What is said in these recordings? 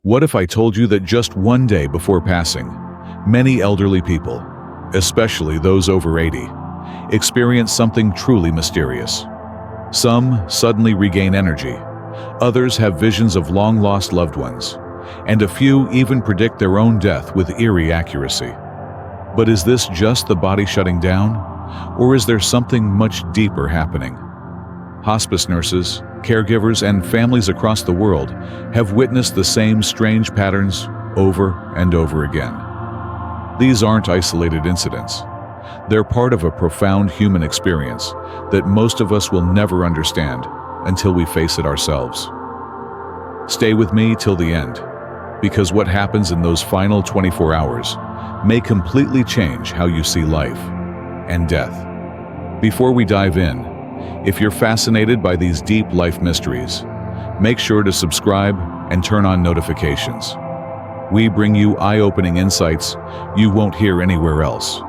What if I told you that just one day before passing, many elderly people, especially those over 80, experience something truly mysterious? Some suddenly regain energy, others have visions of long-lost loved ones, and a few even predict their own death with eerie accuracy. But is this just the body shutting down, or is there something much deeper happening? Hospice nurses, caregivers, and families across the world have witnessed the same strange patterns over and over again. These aren't isolated incidents. They're part of a profound human experience that most of us will never understand until we face it ourselves. Stay with me till the end, because what happens in those final 24 hours may completely change how you see life and death. Before we dive in, if you're fascinated by these deep life mysteries, make sure to subscribe and turn on notifications. We bring you eye-opening insights you won't hear anywhere else.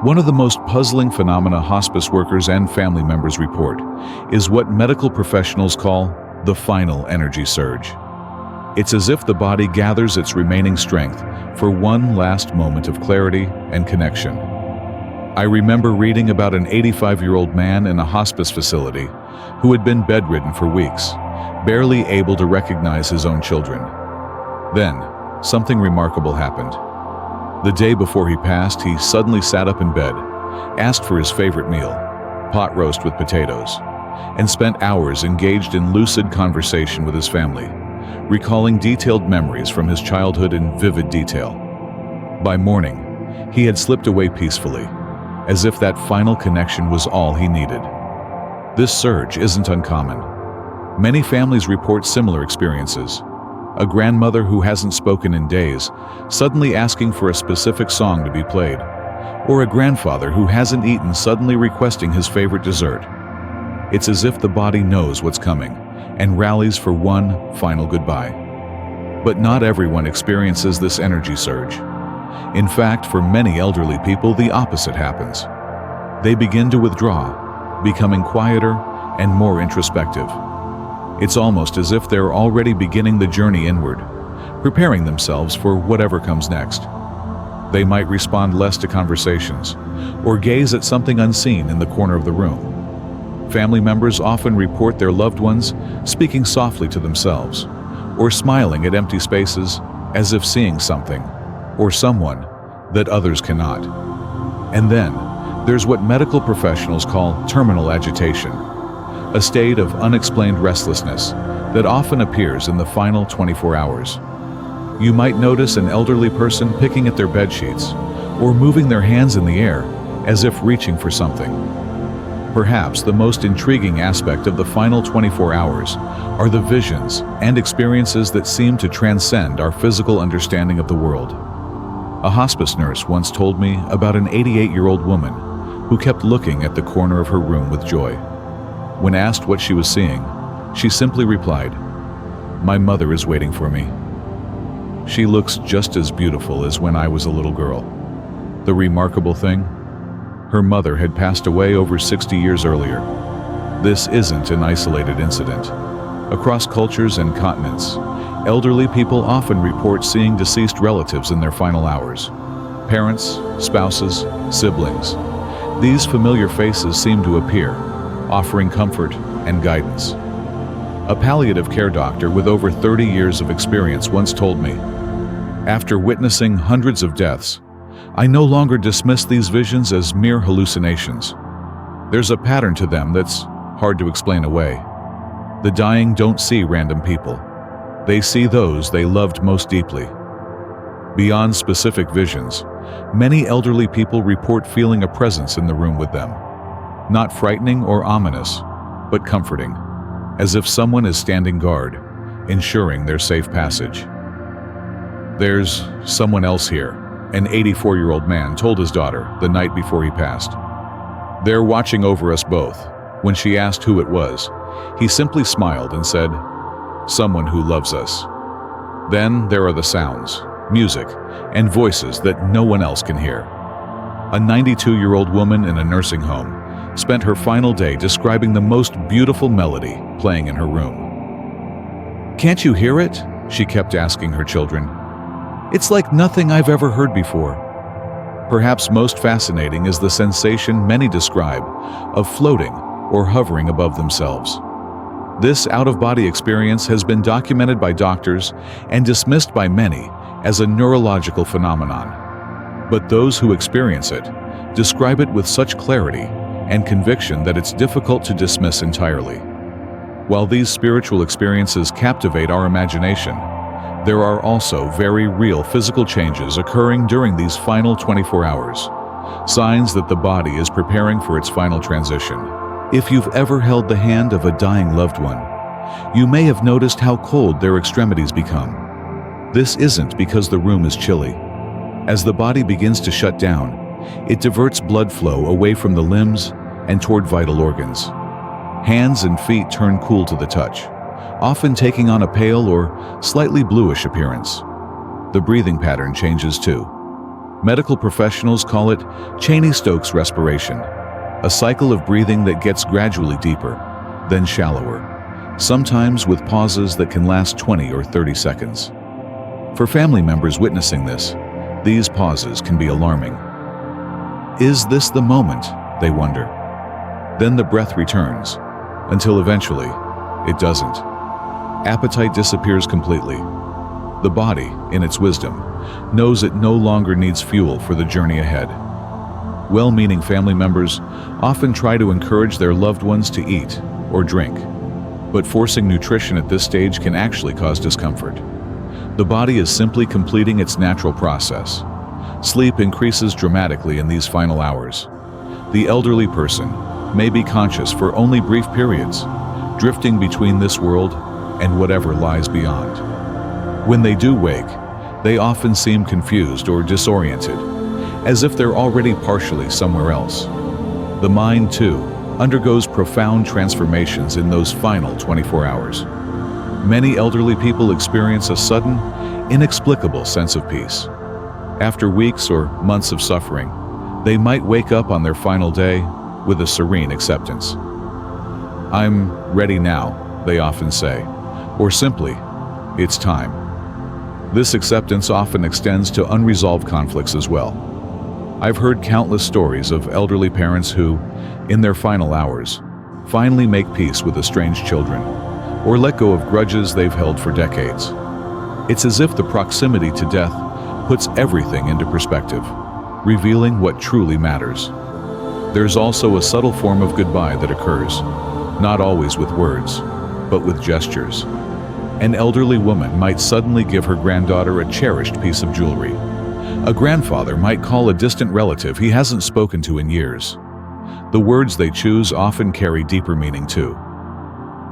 One of the most puzzling phenomena hospice workers and family members report is what medical professionals call the final energy surge. It's as if the body gathers its remaining strength for one last moment of clarity and connection. I remember reading about an 85-year-old man in a hospice facility who had been bedridden for weeks, barely able to recognize his own children. Then, something remarkable happened. The day before he passed, he suddenly sat up in bed, asked for his favorite meal, pot roast with potatoes, and spent hours engaged in lucid conversation with his family, recalling detailed memories from his childhood in vivid detail. By morning, he had slipped away peacefully, as if that final connection was all he needed. This surge isn't uncommon. Many families report similar experiences. A grandmother who hasn't spoken in days, suddenly asking for a specific song to be played, or a grandfather who hasn't eaten suddenly requesting his favorite dessert. It's as if the body knows what's coming and rallies for one final goodbye. But not everyone experiences this energy surge. In fact, for many elderly people, the opposite happens. They begin to withdraw, becoming quieter and more introspective. It's almost as if they're already beginning the journey inward, preparing themselves for whatever comes next. They might respond less to conversations, or gaze at something unseen in the corner of the room. Family members often report their loved ones speaking softly to themselves, or smiling at empty spaces as if seeing something, or someone, that others cannot. And then, there's what medical professionals call terminal agitation, a state of unexplained restlessness that often appears in the final 24 hours. You might notice an elderly person picking at their bed sheets or moving their hands in the air as if reaching for something. Perhaps the most intriguing aspect of the final 24 hours are the visions and experiences that seem to transcend our physical understanding of the world. A hospice nurse once told me about an 88-year-old woman who kept looking at the corner of her room with joy. When asked what she was seeing, she simply replied, "My mother is waiting for me. She looks just as beautiful as when I was a little girl." The remarkable thing? Her mother had passed away over 60 years earlier. This isn't an isolated incident. Across cultures and continents, elderly people often report seeing deceased relatives in their final hours. Parents, spouses, siblings. These familiar faces seem to appear, offering comfort and guidance. A palliative care doctor with over 30 years of experience once told me, "After witnessing hundreds of deaths, I no longer dismiss these visions as mere hallucinations. There's a pattern to them that's hard to explain away. The dying don't see random people. They see those they loved most deeply." Beyond specific visions, many elderly people report feeling a presence in the room with them. Not frightening or ominous, but comforting, as if someone is standing guard, ensuring their safe passage. "There's someone else here," an 84-year-old man told his daughter the night before he passed. "They're watching over us both." When she asked who it was, he simply smiled and said, "Someone who loves us." Then there are the sounds, music, and voices that no one else can hear. A 92-year-old woman in a nursing home spent her final day describing the most beautiful melody playing in her room. "Can't you hear it?" she kept asking her children. "It's like nothing I've ever heard before." Perhaps most fascinating is the sensation many describe of floating or hovering above themselves. This out-of-body experience has been documented by doctors and dismissed by many as a neurological phenomenon. But those who experience it describe it with such clarity and conviction that it's difficult to dismiss entirely. While these spiritual experiences captivate our imagination, there are also very real physical changes occurring during these final 24 hours, signs that the body is preparing for its final transition. If you've ever held the hand of a dying loved one, you may have noticed how cold their extremities become. This isn't because the room is chilly. As the body begins to shut down, it diverts blood flow away from the limbs and toward vital organs. Hands and feet turn cool to the touch, often taking on a pale or slightly bluish appearance. The breathing pattern changes too. Medical professionals call it Cheney-Stokes respiration, a cycle of breathing that gets gradually deeper, then shallower, sometimes with pauses that can last 20 or 30 seconds. For family members witnessing this, these pauses can be alarming. Is this the moment, they wonder? Then the breath returns, until eventually, it doesn't. Appetite disappears completely. The body, in its wisdom, knows it no longer needs fuel for the journey ahead. Well-meaning family members often try to encourage their loved ones to eat or drink, but forcing nutrition at this stage can actually cause discomfort. The body is simply completing its natural process. Sleep increases dramatically in these final hours. The elderly person may be conscious for only brief periods, drifting between this world and whatever lies beyond. When they do wake, they often seem confused or disoriented, as if they're already partially somewhere else. The mind, too, undergoes profound transformations in those final 24 hours. Many elderly people experience a sudden, inexplicable sense of peace. After weeks or months of suffering, they might wake up on their final day with a serene acceptance. "I'm ready now," they often say, or simply, "It's time." This acceptance often extends to unresolved conflicts as well. I've heard countless stories of elderly parents who, in their final hours, finally make peace with estranged children, or let go of grudges they've held for decades. It's as if the proximity to death puts everything into perspective, revealing what truly matters. There's also a subtle form of goodbye that occurs, not always with words, but with gestures. An elderly woman might suddenly give her granddaughter a cherished piece of jewelry. A grandfather might call a distant relative he hasn't spoken to in years. The words they choose often carry deeper meaning too.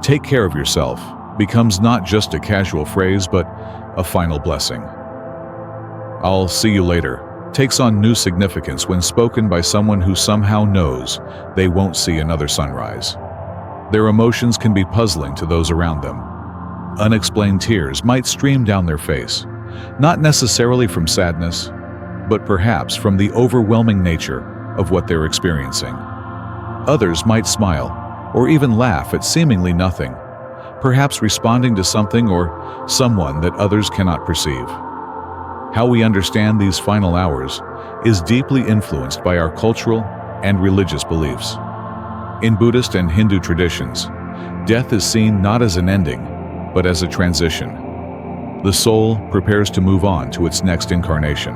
"Take care of yourself" becomes not just a casual phrase, but a final blessing. "I'll see you later" takes on new significance when spoken by someone who somehow knows they won't see another sunrise. Their emotions can be puzzling to those around them. Unexplained tears might stream down their face, not necessarily from sadness, but perhaps from the overwhelming nature of what they're experiencing. Others might smile, or even laugh at seemingly nothing, perhaps responding to something or someone that others cannot perceive. How we understand these final hours is deeply influenced by our cultural and religious beliefs. In Buddhist and Hindu traditions, death is seen not as an ending, but as a transition. The soul prepares to move on to its next incarnation.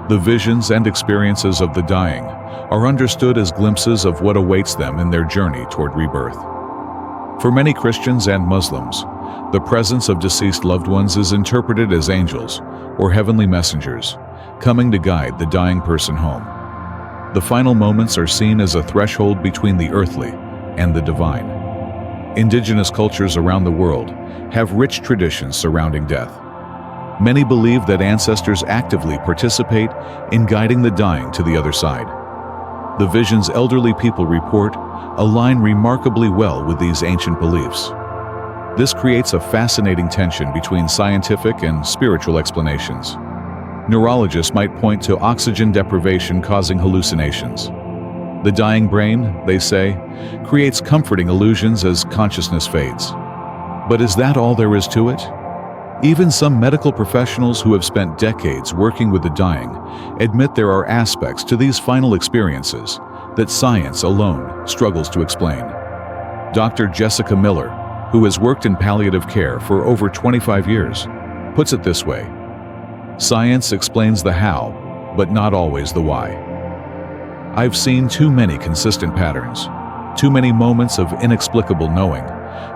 The visions and experiences of the dying are understood as glimpses of what awaits them in their journey toward rebirth. For many Christians and Muslims, the presence of deceased loved ones is interpreted as angels or heavenly messengers, coming to guide the dying person home. The final moments are seen as a threshold between the earthly and the divine. Indigenous cultures around the world have rich traditions surrounding death. Many believe that ancestors actively participate in guiding the dying to the other side. The visions elderly people report align remarkably well with these ancient beliefs. This creates a fascinating tension between scientific and spiritual explanations. Neurologists might point to oxygen deprivation causing hallucinations. The dying brain, they say, creates comforting illusions as consciousness fades. But is that all there is to it? Even some medical professionals who have spent decades working with the dying admit there are aspects to these final experiences that science alone struggles to explain. Dr. Jessica Miller, who has worked in palliative care for over 25 years, puts it this way: "Science explains the how, but not always the why. I've seen too many consistent patterns, too many moments of inexplicable knowing,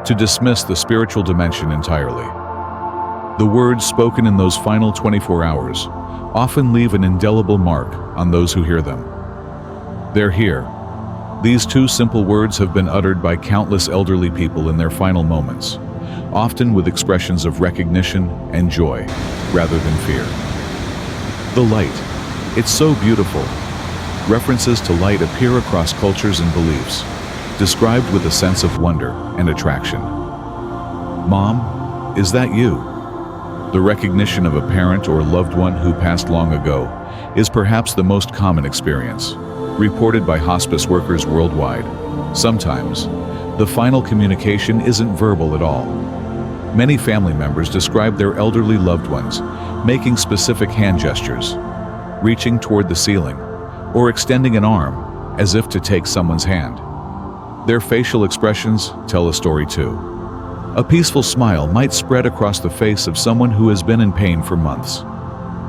to dismiss the spiritual dimension entirely." The words spoken in those final 24 hours often leave an indelible mark on those who hear them. They're here. These two simple words have been uttered by countless elderly people in their final moments, often with expressions of recognition and joy, rather than fear. The light. It's so beautiful. References to light appear across cultures and beliefs, described with a sense of wonder and attraction. "Mom, is that you?" The recognition of a parent or loved one who passed long ago is perhaps the most common experience, reported by hospice workers worldwide. Sometimes, the final communication isn't verbal at all. Many family members describe their elderly loved ones making specific hand gestures, reaching toward the ceiling, or extending an arm as if to take someone's hand. Their facial expressions tell a story too. A peaceful smile might spread across the face of someone who has been in pain for months.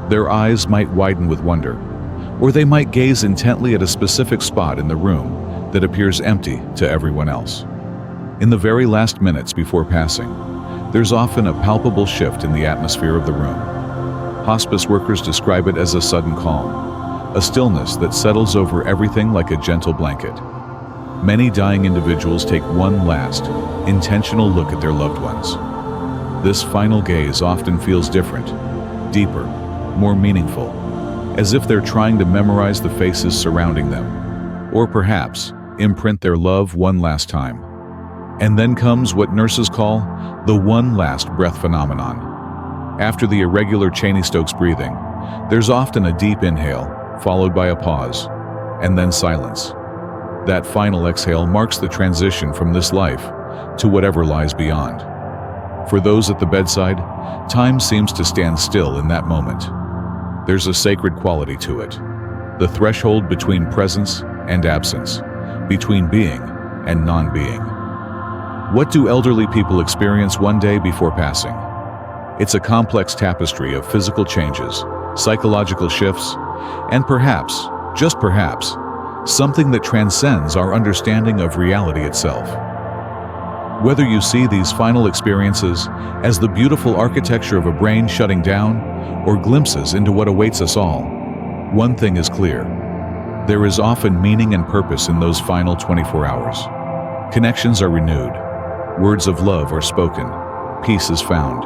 Their eyes might widen with wonder, or they might gaze intently at a specific spot in the room that appears empty to everyone else. In the very last minutes before passing, there's often a palpable shift in the atmosphere of the room. Hospice workers describe it as a sudden calm, a stillness that settles over everything like a gentle blanket. Many dying individuals take one last, intentional look at their loved ones. This final gaze often feels different, deeper, more meaningful, as if they're trying to memorize the faces surrounding them, or perhaps imprint their love one last time. And then comes what nurses call the one last breath phenomenon. After the irregular Cheney-Stokes breathing, there's often a deep inhale, followed by a pause, and then silence. That final exhale marks the transition from this life to whatever lies beyond. For those at the bedside, time seems to stand still in that moment. There's a sacred quality to it, the threshold between presence and absence, between being and non-being. What do elderly people experience one day before passing? It's a complex tapestry of physical changes, psychological shifts, and perhaps, just perhaps, something that transcends our understanding of reality itself. Whether you see these final experiences as the beautiful architecture of a brain shutting down or glimpses into what awaits us all, one thing is clear. There is often meaning and purpose in those final 24 hours. Connections are renewed, words of love are spoken, peace is found.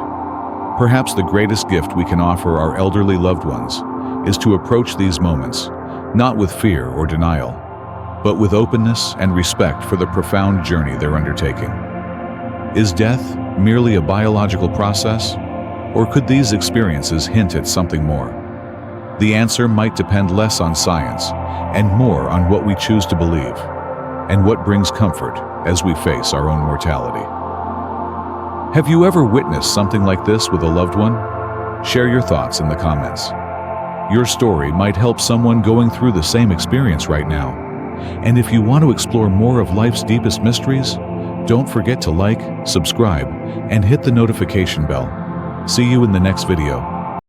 Perhaps the greatest gift we can offer our elderly loved ones is to approach these moments not with fear or denial, but with openness and respect for the profound journey they're undertaking. Is death merely a biological process, or could these experiences hint at something more? The answer might depend less on science and more on what we choose to believe, and what brings comfort as we face our own mortality. Have you ever witnessed something like this with a loved one? Share your thoughts in the comments. Your story might help someone going through the same experience right now. And if you want to explore more of life's deepest mysteries, don't forget to like, subscribe, and hit the notification bell. See you in the next video.